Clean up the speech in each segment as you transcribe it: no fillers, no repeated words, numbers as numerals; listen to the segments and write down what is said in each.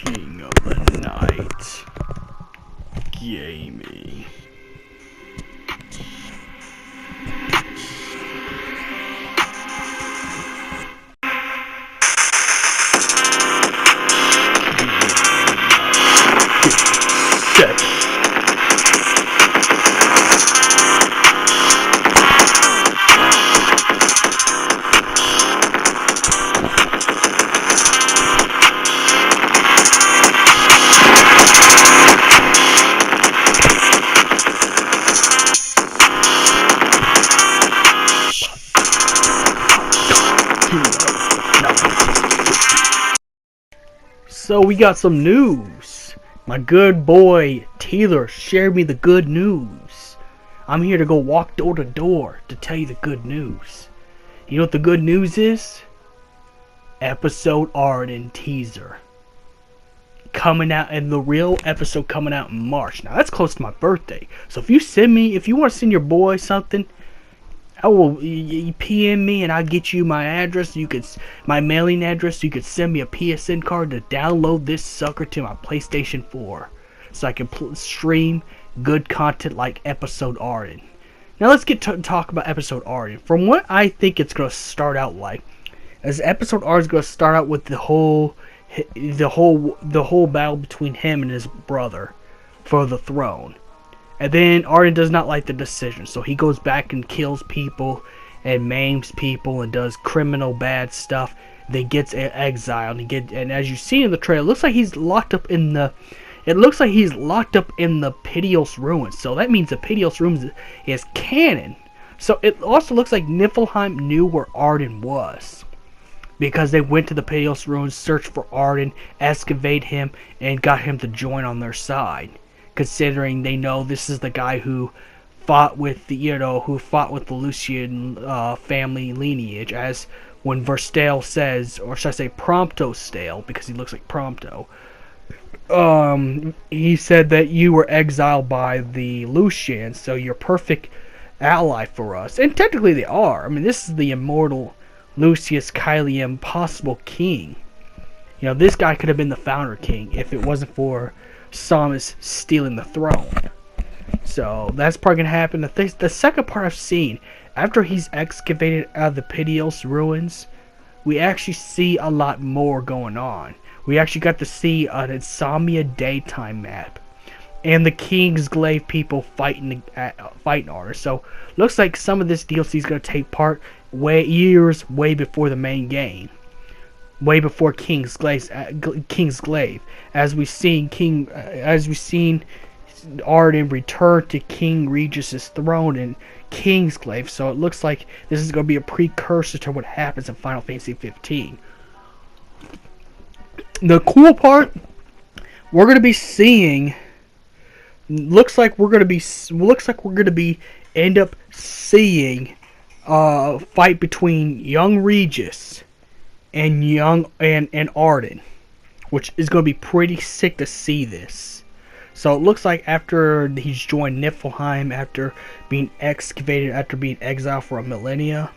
King of the night. Gaming. So we got some news. My good boy Taylor shared me the good news. I'm here to go walk door to door to tell you the good news. You know what the good news is? Episode Ardyn teaser coming out, and the real episode coming out in March. Now that's close to my birthday. So if you want to send your boy something, I will PM me and I'll get you my address. My mailing address. You could send me a PSN card to download this sucker to my PlayStation 4, so I can stream good content like Episode Ardyn. Now let's get to talk about Episode Ardyn. From what I think it's gonna start out like, as Episode Ardyn is gonna start out with the whole battle between him and his brother for the throne. And then Ardyn does not like the decision, so he goes back and kills people and maims people and does criminal bad stuff. Then gets exiled and as you see in the trailer, it looks like he's locked up in the Pitios ruins. So that means the Pitios ruins is canon. So it also looks like Niflheim knew where Ardyn was, because they went to the Pitios ruins, searched for Ardyn, excavate him, and got him to join on their side. Considering they know this is the guy who fought with the Lucian family lineage, as when Verstale says, or should I say Prompto Stale, because he looks like Prompto. He said that you were exiled by the Lucians, so you're perfect ally for us. And technically they are. I mean, this is the immortal Lucius Caelium possible king. You know, this guy could have been the founder king if it wasn't for Samus stealing the throne. So that's probably gonna happen. The second part I've seen, after he's excavated out of the Pitios ruins, we actually see a lot more going on. We actually got to see an Insomnia daytime map and the Kingsglaive people fighting Ardyn. So looks like some of this DLC is gonna take part years way before the main game. Way before Kingsglaive, as we've seen Ardyn return to King Regis's throne in Kingsglaive. So it looks like this is going to be a precursor to what happens in Final Fantasy 15. The cool part, we're going to be seeing. Looks like we're going to be end up seeing a fight between young Regis and Ardyn, which is going to be pretty sick to see this. So it looks like after he's joined Niflheim, after being excavated, after being exiled for a millennia,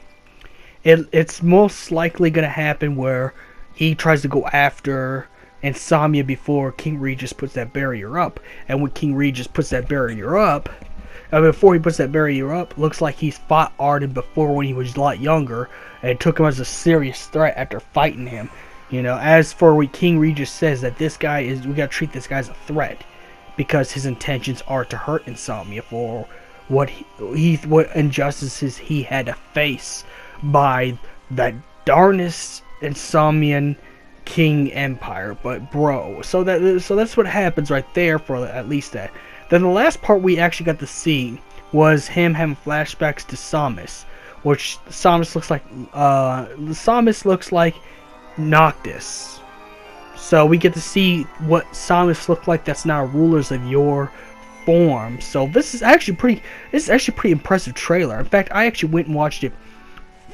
it's most likely going to happen where he tries to go after Insomnia before King Regis puts that barrier up. And when King Regis puts that barrier up, before he puts that barrier up, looks like he's fought Ardyn before when he was a lot younger, and took him as a serious threat after fighting him. You know, as for what King Regis says, that this guy is, we gotta treat this guy as a threat, because his intentions are to hurt Insomnia for what injustices he had to face by that darnest Insomnian King Empire. But bro, so that's what happens right there for at least that. Then the last part we actually got to see was him having flashbacks to Samus, which Samus looks like Noctis. So we get to see what Samus looked like that's now rulers of your form. So this is actually pretty impressive trailer. In fact, I actually went and watched it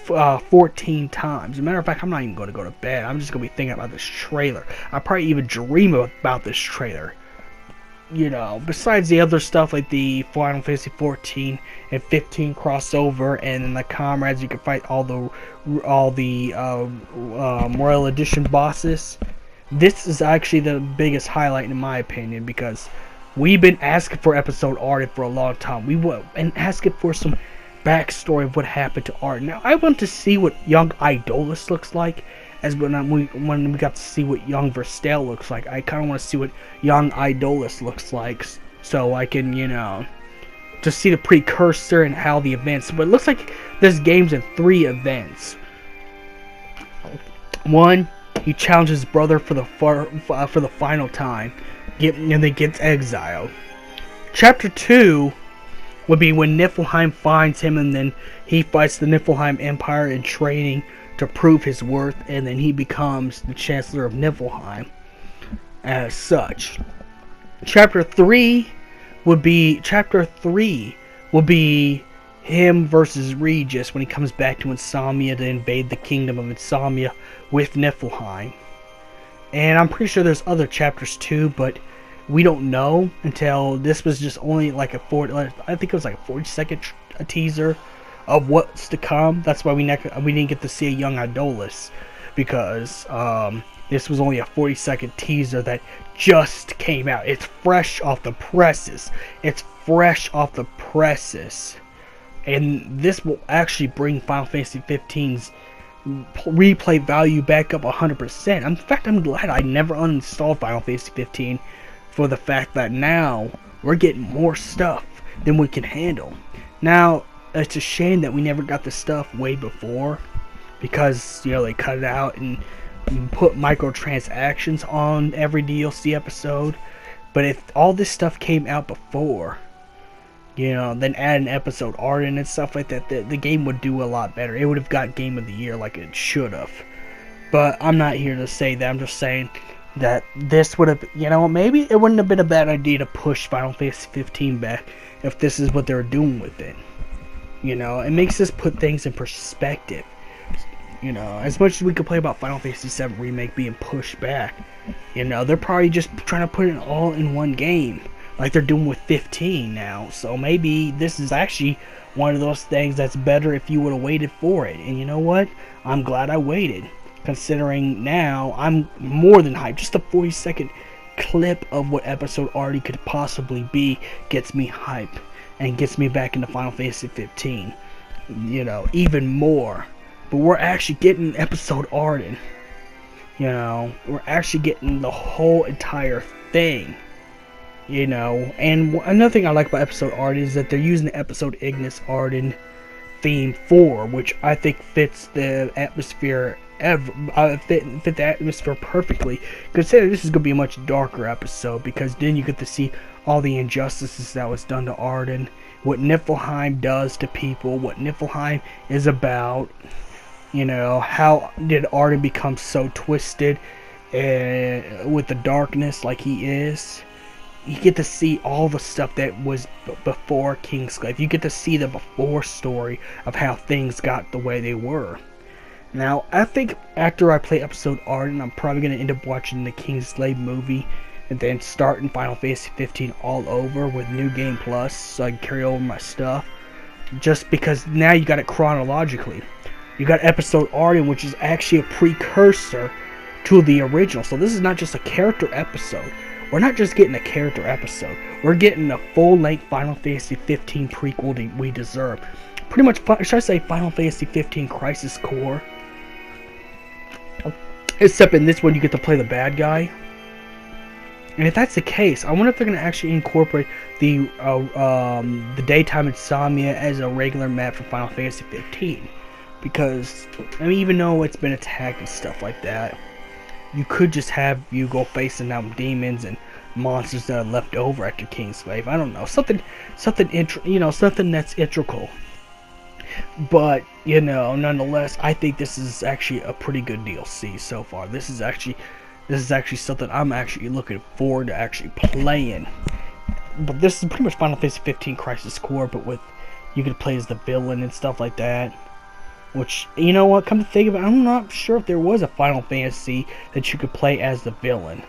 14 times. As a matter of fact, I'm not even going to go to bed. I'm just going to be thinking about this trailer. I probably even dream about this trailer. You know, besides the other stuff like the Final Fantasy 14 and 15 crossover, and in the comrades you can fight all the Royal Edition bosses. this is actually the biggest highlight in my opinion, because we've been asking for episode Ardyn for a long time. We were and asking for some backstory of what happened to Ardyn. Now I want to see what young Idolus looks like, as when we got to see what young Verstel looks like. I kind of want to see what young Idolus looks like, so I can, you know, just see the precursor and how the events. But it looks like this game's in 3 events. One, he challenges his brother for the final time, and then gets exiled. Chapter 2 would be when Niflheim finds him, and then he fights the Niflheim Empire in training to prove his worth, and then he becomes the Chancellor of Niflheim as such. Chapter 3 would be him versus Regis when he comes back to Insomnia to invade the kingdom of Insomnia with Niflheim. And I'm pretty sure there's other chapters too, but we don't know until this was just only like I think it was like a 40-second teaser of what's to come. That's why we didn't get to see a young Idolus, because this was only a 40-second teaser that just came out. It's fresh off the presses. And this will actually bring Final Fantasy 15's replay value back up 100%. In fact, I'm glad I never uninstalled Final Fantasy 15, for the fact that now we're getting more stuff than we can handle. Now, it's a shame that we never got the stuff way before, because, you know, they cut it out and put microtransactions on every DLC episode. But if all this stuff came out before, you know, then add an episode Ardyn and stuff like that, the game would do a lot better. It would have got Game of the Year like it should have. But I'm not here to say that. I'm just saying that this would have, you know, maybe it wouldn't have been a bad idea to push Final Fantasy 15 back if this is what they were doing with it. You know, it makes us put things in perspective. You know, as much as we could play about Final Fantasy 7 Remake being pushed back, you know, they're probably just trying to put it all in one game, like they're doing with 15 now. So maybe this is actually one of those things that's better if you would have waited for it. And you know what? I'm glad I waited, considering now I'm more than hyped. Just a 40-second clip of what episode Ardyn could possibly be gets me hyped and gets me back into Final Fantasy 15. You know, even more. But we're actually getting episode Ardyn. You know, we're actually getting the whole entire thing. You know, and another thing I like about episode Ardyn is that they're using the episode Ignis Ardyn theme 4, which I think fits the atmosphere fit the atmosphere perfectly. Consider this is going to be a much darker episode, because then you get to see all the injustices that was done to Ardyn, what Niflheim does to people, what Niflheim is about. You know, how did Ardyn become so twisted with the darkness like he is? You get to see all the stuff that was before Kingsglaive. You get to see the before story of how things got the way they were. Now, I think after I play episode Ardyn, I'm probably going to end up watching the Kingsglaive movie, and then starting Final Fantasy 15 all over with New Game Plus, so I can carry over my stuff. Just because now you got it chronologically. You got episode Ardyn, which is actually a precursor to the original. So this is not just a character episode. We're not just getting a character episode. We're getting a full-length Final Fantasy 15 prequel that we deserve. Pretty much, should I say Final Fantasy 15 Crisis Core? Except in this one you get to play the bad guy. And if that's the case, I wonder if they're going to actually incorporate the daytime Insomnia as a regular map for Final Fantasy 15. Because, I mean, even though it's been attacked and stuff like that, you could just have you go facing down demons and monsters that are left over after Kingsglaive. I don't know, something that's integral. But, you know, nonetheless, I think this is actually a pretty good DLC so far. This is actually something I'm actually looking forward to actually playing. But this is pretty much Final Fantasy 15 Crisis Core, but with you can play as the villain and stuff like that. Which, you know what, come to think of it, I'm not sure if there was a Final Fantasy that you could play as the villain.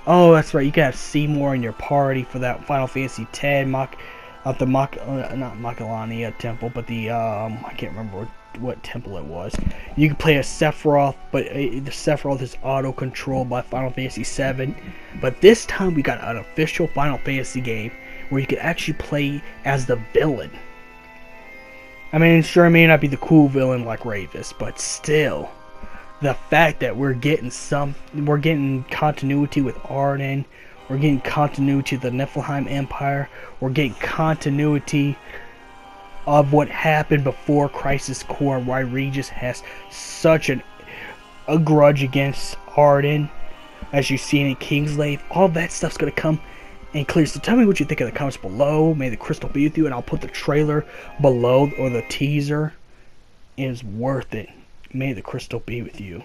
Oh, that's right, you can have Seymour in your party for that Final Fantasy X, not Makalania Temple, but the, I can't remember what temple it was. You can play as Sephiroth, but the Sephiroth is auto-controlled by Final Fantasy VII. But this time we got an official Final Fantasy game where you could actually play as the villain. I mean, sure, it may not be the cool villain like Ravis, but still, the fact that we're getting continuity with Ardyn, we're getting continuity of the Niflheim Empire, we're getting continuity of what happened before Crisis Core, and why Regis has such a grudge against Ardyn, as you've seen in Kingslave. All that stuff's gonna come and clear. So tell me what you think in the comments below. May the crystal be with you, and I'll put the trailer below, or the teaser is worth it. May the crystal be with you.